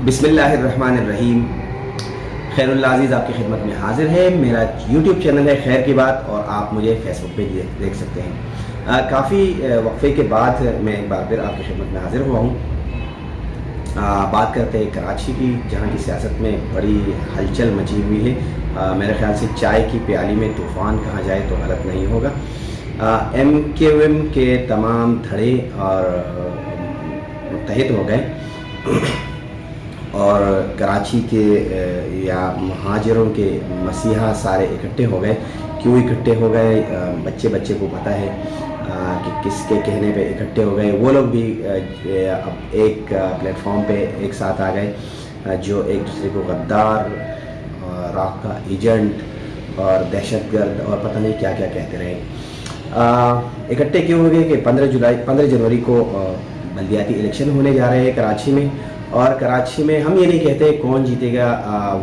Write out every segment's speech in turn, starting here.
بسم اللہ الرحمن الرحیم۔ خیر اللہ عزیز آپ کی خدمت میں حاضر ہے۔ میرا یوٹیوب چینل ہے خیر کی بات، اور آپ مجھے فیس بک پہ دیکھ سکتے ہیں۔ کافی وقفے کے بعد میں ایک بار پھر آپ کی خدمت میں حاضر ہوا ہوں۔ بات کرتے ہیں کراچی کی، جہاں کی سیاست میں بڑی ہلچل مچی ہوئی ہے۔ میرے خیال سے چائے کی پیالی میں طوفان کہا جائے تو غلط نہیں ہوگا۔ ایم کیو ایم کے تمام دھڑے اور متحد ہو گئے، اور کراچی کے یا مہاجروں کے مسیحا سارے اکٹھے ہو گئے۔ کیوں اکٹھے ہو گئے؟ بچے کو پتہ ہے کہ کس کے کہنے پہ اکٹھے ہو گئے۔ وہ لوگ بھی اب ایک پلیٹ فارم پہ ایک ساتھ آ گئے، جو ایک دوسرے کو غدار، راک کا ایجنٹ اور دہشت گرد اور پتہ نہیں کیا کیا کہتے رہے۔ اکٹھے کیوں ہو گئے کہ 15 جنوری کو بلدیاتی الیکشن ہونے جا رہے ہیں کراچی میں، اور کراچی میں ہم یہ نہیں کہتے کون جیتے گا۔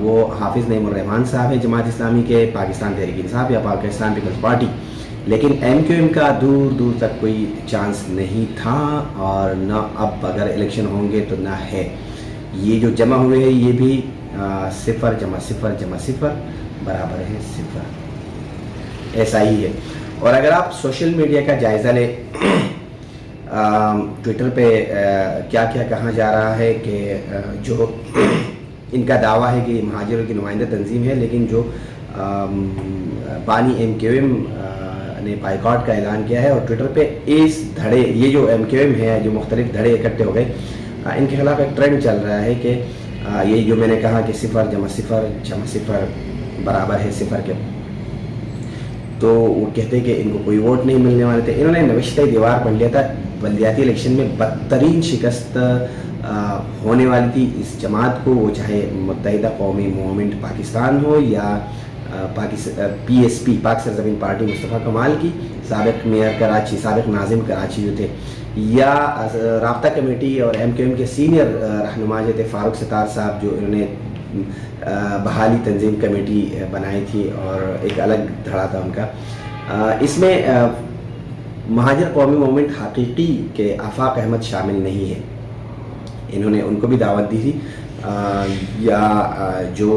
وہ حافظ نعیم الرحمان صاحب ہے جماعت اسلامی کے، پاکستان تحریک انصاف یا پاکستان پیپلز پارٹی، لیکن ایم کیو ایم کا دور دور تک کوئی چانس نہیں تھا، اور نہ اب اگر الیکشن ہوں گے تو نہ ہے۔ یہ جو جمع ہوئے ہیں یہ بھی 0 + 0 = 0 برابر ہے 0، ایسا ہی ہے۔ اور اگر آپ سوشل میڈیا کا جائزہ لیں، ٹویٹر پہ کیا کیا کہا جا رہا ہے کہ جو ان کا دعویٰ ہے کہ یہ مہاجروں کی نمائندہ تنظیم ہے، لیکن جو بانی ایم کیو ایم نے بائیکاٹ کا اعلان کیا ہے، اور ٹویٹر پہ اس دھڑے، یہ جو ایم کیو ایم ہے، جو مختلف دھڑے اکٹھے ہو گئے، ان کے خلاف ایک ٹرینڈ چل رہا ہے کہ یہ جو میں نے کہا کہ 0 + 0 = 0 برابر ہے 0 کے، تو وہ کہتے کہ ان کو کوئی ووٹ نہیں ملنے والے تھے۔ انہوں نے نوشتہ دیوار پڑھ لیا تھا۔ بلدیاتی الیکشن میں بدترین شکست ہونے والی تھی اس جماعت کو، وہ چاہے متحدہ قومی موومنٹ پاکستان ہو یا پی ایس پی، پاک سرزمین پارٹی مصطفیٰ کمال کی، سابق میئر کراچی، سابق ناظم کراچی جو تھے، یا رابطہ کمیٹی اور ایم کیو ایم کے سینئر رہنما جو تھے فاروق ستار صاحب، جو انہوں نے بحالی تنظیم کمیٹی بنائی تھی، اور ایک الگ دھڑا تھا ان کا۔ اس میں مہاجر قومی موومنٹ حقیقی کے آفاق احمد شامل نہیں ہے، انہوں نے ان کو بھی دعوت دی تھی، یا جو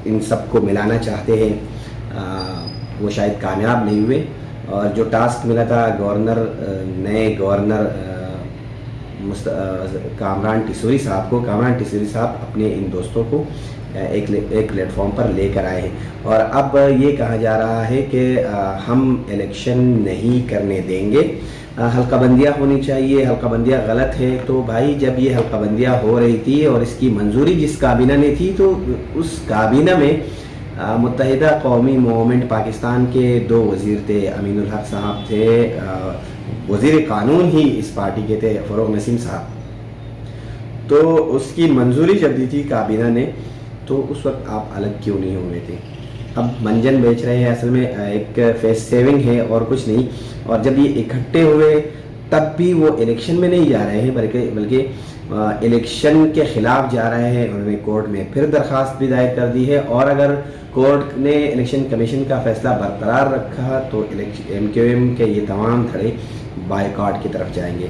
ان سب کو ملانا چاہتے ہیں وہ شاید کامیاب نہیں ہوئے، اور جو ٹاسک ملا تھا نئے گورنر کامران ٹیسوری صاحب کو، کامران ٹیسوری صاحب اپنے ان دوستوں کو ایک پلیٹ فارم پر لے کر آئے ہیں، اور اب یہ کہا جا رہا ہے کہ ہم الیکشن نہیں کرنے دیں گے، حلقہ بندیاں ہونی چاہیے، حلقہ بندیاں غلط ہے۔ تو بھائی جب یہ حلقہ بندیاں ہو رہی تھی اور اس کی منظوری جس کابینہ نے تھی، تو اس کابینہ میں متحدہ قومی موومنٹ پاکستان کے 2 وزیر تھے، امین الحق صاحب تھے، وزیر قانون ہی اس پارٹی کے تھے فروغ نسیم صاحب، تو اس کی منظوری جب دی تھی کابینہ نے، تو اس وقت آپ الگ کیوں نہیں ہوئے تھے؟ اب منجن بیچ رہے ہیں، اصل میں ایک فیس سیونگ ہے اور کچھ نہیں۔ اور جب یہ اکٹھے ہوئے تب بھی وہ الیکشن میں نہیں جا رہے ہیں، بلکہ الیکشن کے خلاف جا رہے ہیں۔ انہوں نے کورٹ میں پھر درخواست بھی دائر کر دی ہے، اور اگر کورٹ نے الیکشن کمیشن کا فیصلہ برقرار رکھا تو ایم کیو ایم کے یہ تمام دھڑے بائیکاٹ کی طرف جائیں گے۔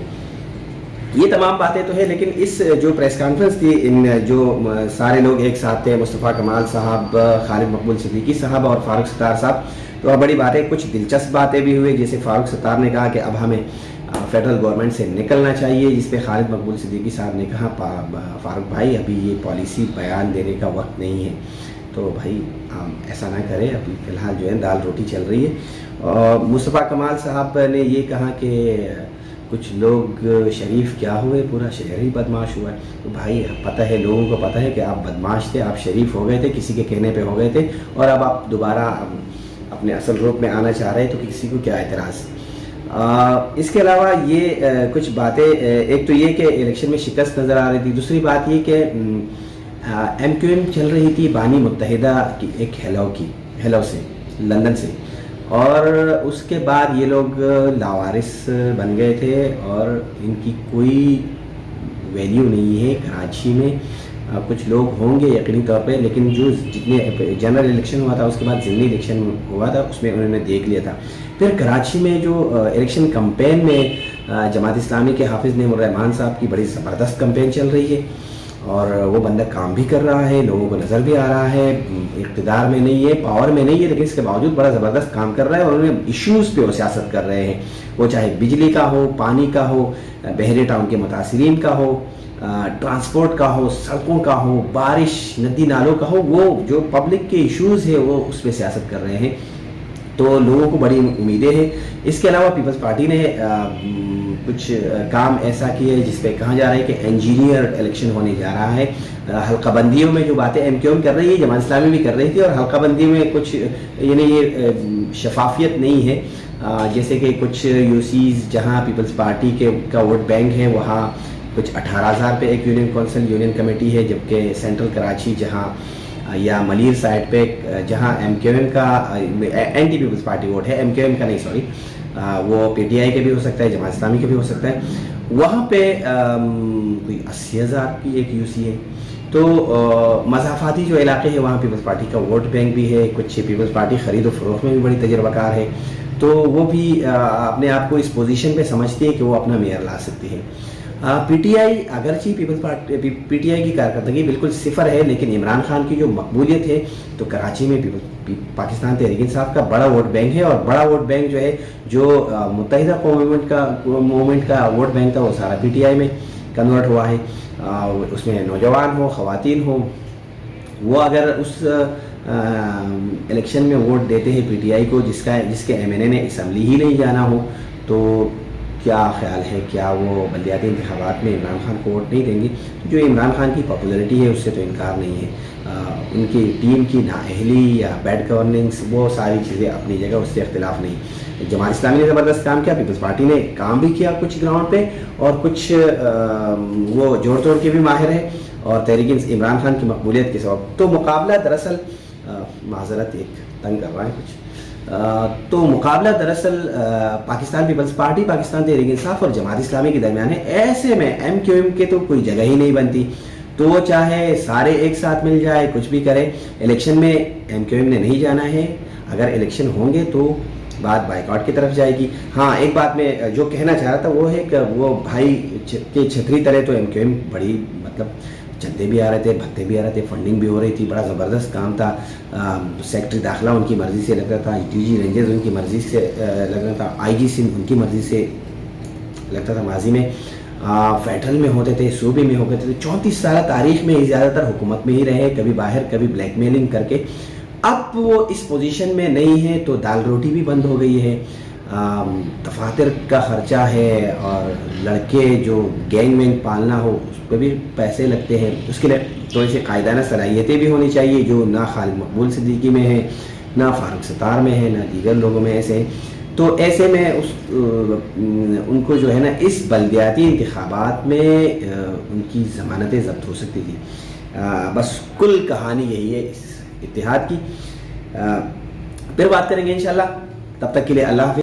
یہ تمام باتیں تو ہے، لیکن اس جو پریس کانفرنس تھی، ان جو سارے لوگ ایک ساتھ تھے، مصطفیٰ کمال صاحب، خالد مقبول صدیقی صاحب اور فاروق ستار صاحب، تو بڑی باتیں، کچھ دلچسپ باتیں بھی ہوئی، جیسے فاروق ستار نے کہا کہ اب ہمیں فیڈرل گورنمنٹ سے نکلنا چاہیے، جس پہ خالد مقبول صدیقی صاحب نے کہا فاروق بھائی ابھی یہ پالیسی بیان دینے کا وقت نہیں ہے، تو بھائی ایسا نہ کرے، ابھی فی الحال جو ہے دال روٹی چل رہی ہے۔ اور مصطفیٰ کمال صاحب نے یہ کہا کہ کچھ لوگ شریف کیا ہوئے، پورا شہر ہی بدماش ہوا ہے۔ تو بھائی پتہ ہے، لوگوں کو پتہ ہے کہ آپ بدماش تھے، آپ شریف ہو گئے تھے، کسی کے کہنے پہ ہو گئے تھے، اور اب آپ دوبارہ اپنے اصل روپ میں آنا چاہ رہے ہیں، تو کسی کو کیا اعتراض؟ اس کے علاوہ یہ کچھ باتیں، ایک تو یہ کہ الیکشن میں شکست نظر آ رہی تھی، دوسری بات یہ کہ ایم کیو ایم چل رہی تھی بانی متحدہ کی ایک ہیلو سے، لندن سے، اور اس کے بعد یہ لوگ لاوارث بن گئے تھے، اور ان کی کوئی ویلیو نہیں ہے کراچی میں۔ کچھ لوگ ہوں گے یقینی طور پہ، لیکن جو جتنے جنرل الیکشن ہوا تھا، اس کے بعد ضمنی الیکشن ہوا تھا، اس میں انہوں نے دیکھ لیا تھا۔ پھر کراچی میں جو الیکشن کمپین میں جماعت اسلامی کے حافظ نعیم الرحمان صاحب کی بڑی زبردست کمپین چل رہی ہے، اور وہ بندہ کام بھی کر رہا ہے, لوگوں کو نظر بھی آ رہا ہے, اقتدار میں نہیں ہے, پاور میں نہیں ہے, لیکن اس کے باوجود بڑا زبردست کام کر رہا ہے, اور انہیں ایشوز پہ وہ سیاست کر رہے ہیں, وہ چاہے بجلی کا ہو, پانی کا ہو, بحیرہ ٹاؤن کے متاثرین کا ہو, ٹرانسپورٹ کا ہو, سڑکوں کا ہو, بارش, ندی نالوں کا ہو, وہ جو پبلک کے ایشوز ہے وہ اس پہ سیاست کر رہے ہیں. تو لوگوں کو بڑی امیدیں ہیں. اس کے علاوہ پیپلز پارٹی نے کچھ کام ایسا کیا ہے جس پہ کہا جا رہا ہے کہ انجینئر الیکشن ہونے جا رہا ہے. حلقہ بندیوں میں جو باتیں ایم کیو ایم کر رہی ہے, جماعت اسلامی بھی کر رہی تھی, اور حلقہ بندی میں کچھ یعنی یہ شفافیت نہیں ہے. جیسے کہ کچھ یو سیز جہاں پیپلز پارٹی کا ووٹ بینک ہے وہاں کچھ 18,000 پہ ایک یونین کونسل یونین کمیٹی ہے, جبکہ سینٹرل کراچی جہاں یا ملیر سائڈ پہ جہاں ایم کیو ایم کا اینٹی پیپلز پارٹی ووٹ ہے, ایم کیو ایم کا نہیں سوری, وہ پی ٹی آئی کے بھی ہو سکتا ہے, جماعت اسلامی کے بھی ہو سکتا ہے, وہاں پہ کوئی 80,000 کی ایک یو سی ہے. تو مضافاتی جو علاقے ہیں وہاں پیپلز پارٹی کا ووٹ بینک بھی ہے. کچھ پیپلز پارٹی خرید و فروخت میں بھی بڑی تجربہ کار ہے, تو وہ بھی اپنے آپ کو اس پوزیشن پہ سمجھتی ہے کہ وہ اپنا معیار لا سکتی ہے. پی ٹی آئی اگرچہ پیپلز پارٹی پی ٹی آئی کی کارکردگی بالکل صفر ہے, لیکن عمران خان کی جو مقبولیت ہے تو کراچی میں پاکستان تحریک انصاف کا بڑا ووٹ بینک ہے, اور بڑا ووٹ بینک جو ہے جو متحدہ موومنٹ کا ووٹ بینک تھا وہ سارا پی ٹی آئی میں کنورٹ ہوا ہے. اس میں نوجوان ہو, خواتین ہو, وہ اگر اس الیکشن میں ووٹ دیتے ہیں پی ٹی آئی کو جس کے ایم این اے نے اسمبلی ہی نہیں جانا ہو, تو کیا خیال ہے کیا وہ بلدیاتی انتخابات میں عمران خان کو ووٹ نہیں دیں گے؟ جو عمران خان کی پاپولرٹی ہے اس سے تو انکار نہیں ہے. ان کی ٹیم کی نااہلی یا بیڈ گورننس وہ ساری چیزیں اپنی جگہ, اس سے اختلاف نہیں. جماعت اسلامی نے زبردست کام کیا, پیپلز پارٹی نے کام بھی کیا کچھ گراؤنڈ پہ, اور کچھ وہ جوڑ توڑ کے بھی ماہر ہے, اور تحریک عمران خان کی مقبولیت کے سبب. تو مقابلہ دراصل معذرت ایک تنگ کر رہا ہے کچھ, تو مقابلہ دراصل پاکستان پیپلز پارٹی, پاکستان تحریک انصاف اور جماعت اسلامی کے درمیان ہے. ایسے میں ایم کیو ایم کے تو کوئی جگہ ہی نہیں بنتی, تو وہ چاہے سارے ایک ساتھ مل جائے کچھ بھی کرے, الیکشن میں ایم کیو ایم نے نہیں جانا ہے. اگر الیکشن ہوں گے تو بات بائیکاٹ کی طرف جائے گی. ہاں ایک بات میں جو کہنا چاہ رہا تھا وہ ہے کہ وہ بھائی کے چھتری تلے تو ایم کیو ایم بڑی مطلب چندے بھی آ رہے تھے, بھتے بھی آ رہے تھے, فنڈنگ بھی ہو رہی تھی, بڑا زبردست کام تھا. سیکٹری داخلہ ان کی مرضی سے لگتا تھا, ڈی جی رینجرز ان کی مرضی سے لگتا تھا, آئی جی سندھ ان کی مرضی سے لگتا تھا. ماضی میں فیڈرل میں ہوتے تھے, صوبے میں ہوتے تھے. 34 سالہ تاریخ میں زیادہ تر حکومت میں ہی رہے, کبھی باہر کبھی بلیک میلنگ کر کے. اب وہ اس پوزیشن میں نہیں ہے تو دال روٹی بھی بند ہو گئی ہے. دفاتر کا خرچہ ہے, اور لڑکے جو گینگ وینگ پالنا ہو اس پہ بھی پیسے لگتے ہیں. اس کے لیے تھوڑی سی قائدانہ صلاحیتیں بھی ہونی چاہیے جو نہ خالد مقبول صدیقی میں ہے, نہ فاروق ستار میں ہے, نہ دیگر لوگوں میں ایسے ہیں. تو ایسے میں ان کو جو ہے نا اس بلدیاتی انتخابات میں ان کی ضمانتیں ضبط ہو سکتی تھی. بس کل کہانی یہی ہے اس اتحاد کی. پھر بات کریں گے انشاءاللہ, تب تک کے لیے اللہ حافظ.